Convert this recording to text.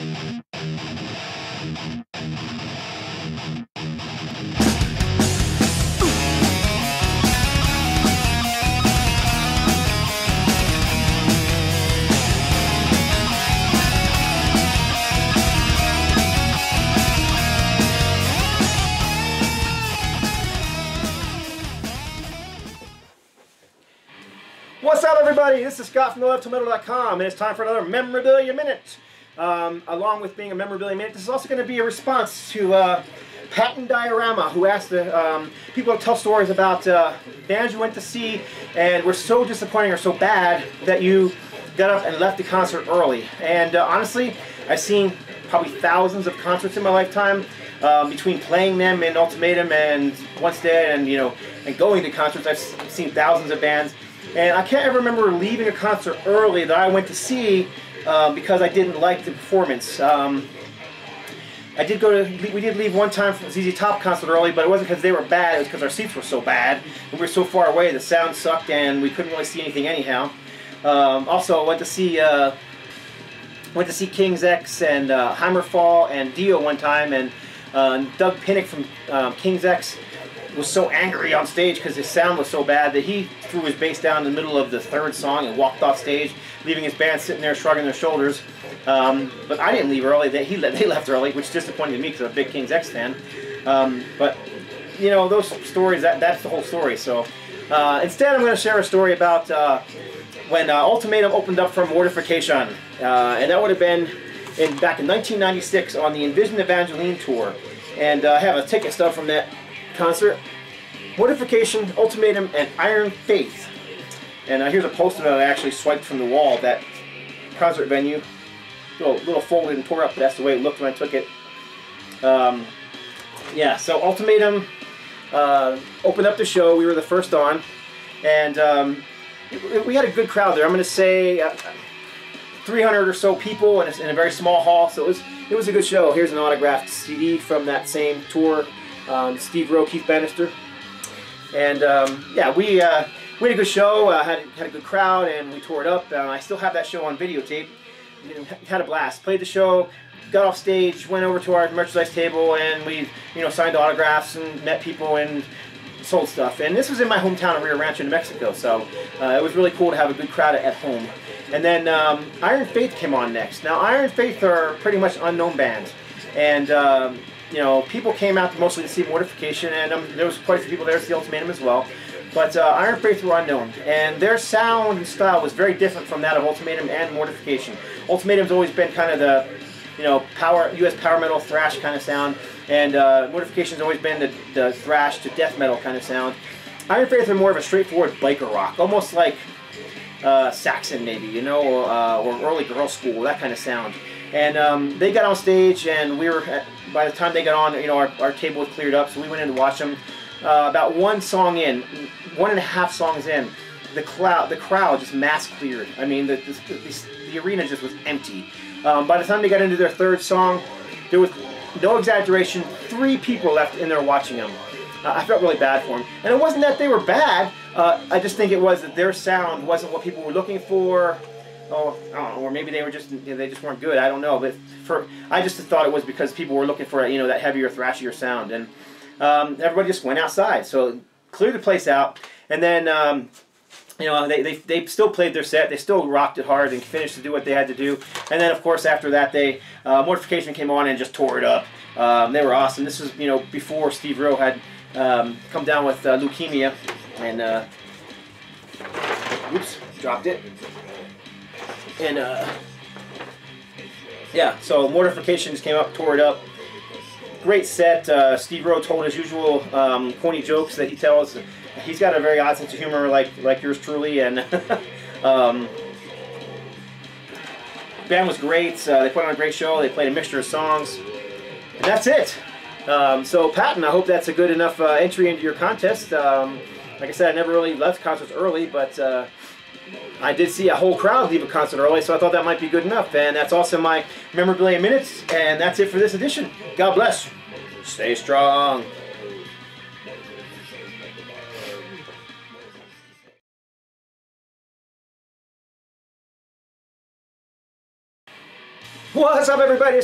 What's up, everybody? This is Scott from theLoveToMetal.com, and it's time for another Memorabilia Minute. Along with being a Memorabilia Minute, this is also going to be a response to Patton Diorama, who asked people to tell stories about bands you went to see and were so disappointing or so bad that you got up and left the concert early. And honestly, I've seen probably thousands of concerts in my lifetime. Between playing them in Ultimatum and Once Dead and going to concerts, I've seen thousands of bands. And I can't ever remember leaving a concert early that I went to see because I didn't like the performance. We did leave one time from the ZZ Top concert early, but it wasn't because they were bad, it was because our seats were so bad. And we were so far away, the sound sucked and we couldn't really see anything anyhow. Also, I went to see King's X and Hammerfall and Dio one time, and Doug Pinnick from King's X was so angry on stage because his sound was so bad that he threw his bass down in the middle of the third song and walked off stage, leaving his band sitting there shrugging their shoulders. But I didn't leave early. They left early, which disappointed me because I'm a big King's X fan. But you know, those stories, that's the whole story. So instead, I'm going to share a story about when Ultimatum opened up for Mortification, and that would have been back in 1996 on the Envision Evangeline tour. And I have a ticket stub from that concert. Mortification, Ultimatum, and Iron Faith. And here's a poster that I actually swiped from the wall of that concert venue. Little folded and tore up, but that's the way it looked when I took it. Yeah, so Ultimatum opened up the show. We were the first on, and we had a good crowd there. I'm going to say 300 or so people in a very small hall. So it was a good show. Here's an autographed CD from that same tour. Steve Rowe, Keith Bannister, and yeah, we had a good show, had a good crowd, and we tore it up. I still have that show on videotape. Had a blast. Played the show, got off stage, went over to our merchandise table, and we signed autographs and met people and sold stuff. And this was in my hometown of Rio Rancho, New Mexico, so it was really cool to have a good crowd at home. And then Iron Faith came on next. Now, Iron Faith are pretty much unknown bands, and people came out mostly to see Mortification, and there was quite a few people there to see Ultimatum as well. But Iron Faith were unknown, and their sound and style was very different from that of Ultimatum and Mortification. Ultimatum's always been kind of the, US power metal thrash kind of sound, and Mortification's always been the thrash to death metal kind of sound. Iron Faith are more of a straightforward biker rock, almost like Saxon maybe, or early Girl School, that kind of sound. And they got on stage, and by the time they got on, our table was cleared up, so we went in to watch them. About one song in, 1.5 songs in, the crowd just mass cleared. I mean, the arena just was empty. By the time they got into their third song, there was, no exaggeration, 3 people left in there watching them. I felt really bad for them. And it wasn't that they were bad, I just think it was that their sound wasn't what people were looking for. Oh, I don't know, or maybe they were they just weren't good. I don't know, but I just thought it was because people were looking for that heavier, thrashier sound, and everybody just went outside. So cleared the place out, and then they still played their set. They still rocked it hard and finished to do what they had to do. And then of course after that, Mortification came on and just tore it up. They were awesome. This was before Steve Rowe had come down with leukemia, and oops, dropped it. And yeah, so Mortification just came up, tore it up. Great set. Steve Rowe told his usual corny jokes that he tells. He's got a very odd sense of humor, like yours truly. And the band was great. They put on a great show. They played a mixture of songs. And that's it. So Patton, I hope that's a good enough entry into your contest. Like I said, I never really left concerts early, but I did see a whole crowd leave a concert early, so I thought that might be good enough. And that's also my Memorabilia Minutes, and that's it for this edition. God bless. Stay strong. What's up, everybody?